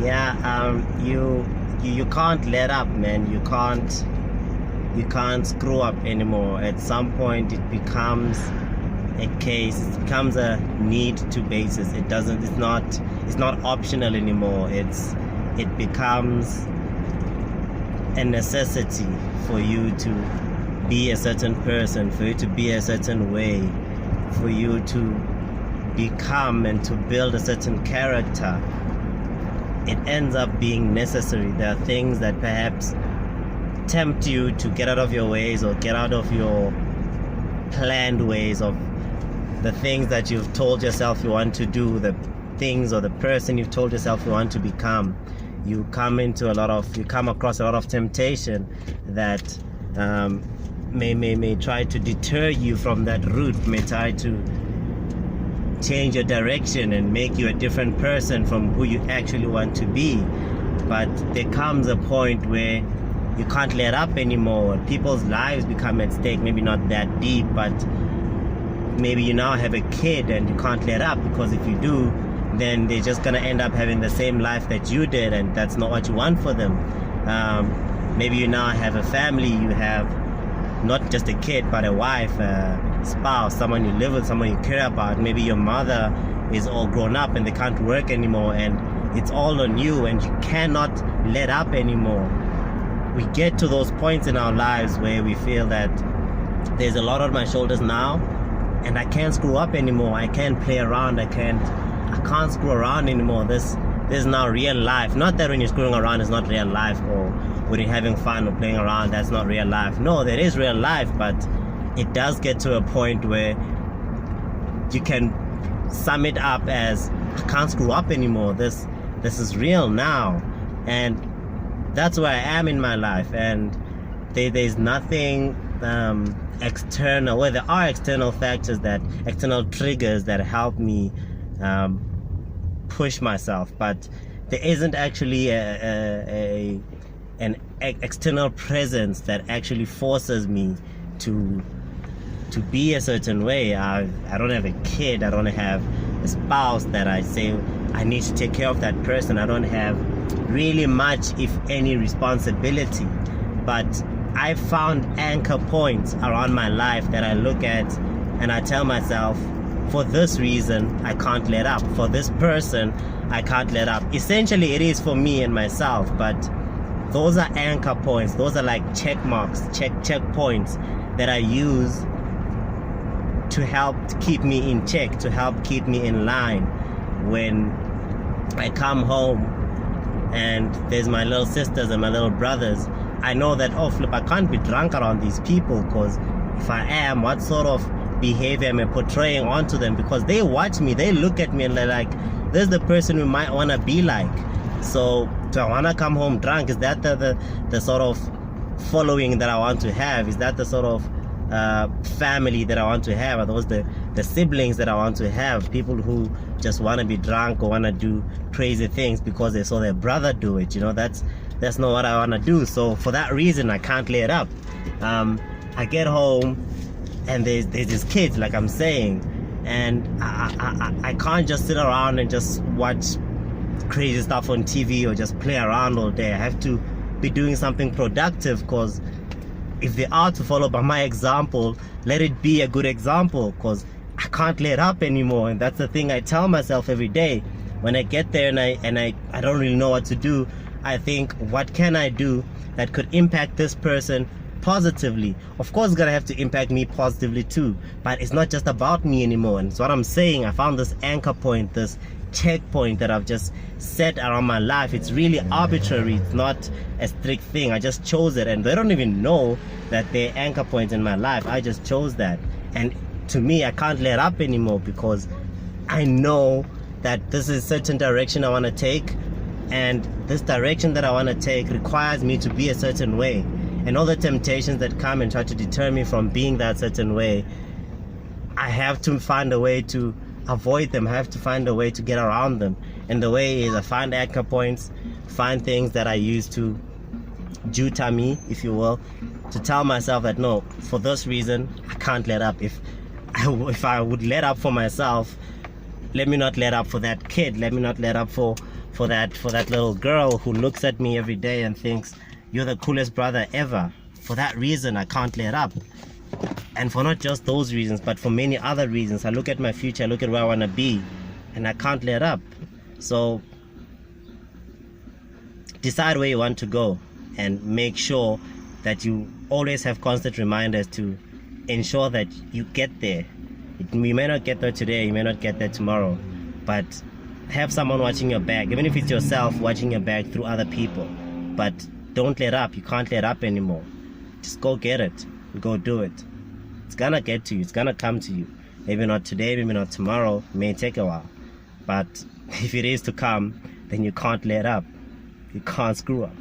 You can't let up, man. You can't screw up anymore. At some point it becomes a case, it becomes a need to basis. It's not optional anymore. It becomes a necessity for you to be a certain person, for you to be a certain way, for you to become and to build a certain character. It ends up being necessary. There are things that perhaps tempt you to get out of your ways or get out of your planned ways of the things that you've told yourself you want to do, the things or the person you've told yourself you want to become. You come across a lot of temptation that may try to deter you from that route, may try to change your direction and make you a different person from who you actually want to be. But there comes a point where you can't let up anymore. People's lives become at stake. Maybe not that deep, but maybe you now have a kid and you can't let up, because if you do, then they're just gonna end up having the same life that you did, and that's not what you want for them. Maybe you now have a family. You have not just a kid, but a wife, a spouse, someone you live with, someone you care about. Maybe your mother is all grown up and they can't work anymore, and it's all on you, and you cannot let up anymore. We get to those points in our lives where we feel that there's a lot on my shoulders now, and I can't screw up anymore. I can't play around. I can't screw around anymore. This is now real life. Not that when you're screwing around it's not real life, or when you're having fun or playing around that's not real life. No, there is real life, but it does get to a point where you can sum it up as, I can't screw up anymore. This is real now, and that's where I am in my life. And there's nothing external. Well, there are external factors, external triggers that help me push myself, but there isn't actually an external presence that actually forces me to be a certain way. I don't have a kid. I don't have a spouse that I say I need to take care of that person. I don't have really much, if any, responsibility. But I found anchor points around my life that I look at and I tell myself, for this reason I can't let up. For this person I can't let up. Essentially it is for me and myself, but those are anchor points. Those are like check marks, checkpoints that I use to help keep me in check, to help keep me in line. When I come home and there's my little sisters and my little brothers, I know that, oh flip, I can't be drunk around these people, because if I am, what sort of behavior am I portraying onto them? Because they watch me, they look at me and they're like, this is the person we might want to be like. So do I want to come home drunk? Is that the sort of following that I want to have? Is that the sort of family that I want to have? Are those the siblings that I want to have? People who just want to be drunk or want to do crazy things because they saw their brother do it. That's not what I want to do. So for that reason I can't lay it up. I get home and there's these kids, like I'm saying, and I can't just sit around and just watch crazy stuff on TV or just play around all day. I have to be doing something productive, because if they are to follow by my example, let it be a good example, because I can't let up anymore. And that's the thing I tell myself every day. When I get there and I don't really know what to do, I think, what can I do that could impact this person positively? Of course it's gonna have to impact me positively too, but it's not just about me anymore. And it's what I'm saying, I found this anchor point, this checkpoint that I've just set around my life. It's really arbitrary. It's not a strict thing. I just chose it, and they don't even know that they're anchor points in my life. I just chose that, and to me I can't let up anymore, because I know that this is a certain direction I want to take, and this direction that I want to take requires me to be a certain way. And all the temptations that come and try to deter me from being that certain way, I have to find a way to avoid them. I have to find a way to get around them. And the way is, I find anchor points, find things that I use to tutor me, if you will, to tell myself that no, for this reason I can't let up. If I would let up for myself, let me not let up for that kid. Let me not let up for for that little girl who looks at me every day and thinks you're the coolest brother ever. For that reason, I can't let up. And for not just those reasons, but for many other reasons. I look at my future, I look at where I want to be, and I can't let up. So decide where you want to go, and make sure that you always have constant reminders to ensure that you get there. You may not get there today, you may not get there tomorrow, but have someone watching your back, even if it's yourself watching your back through other people. But don't let up. You can't let up anymore. Just go get it. Go do it. It's gonna get to you. It's gonna come to you. Maybe not today, maybe not tomorrow. It may take a while. But if it is to come, then you can't let up. You can't screw up.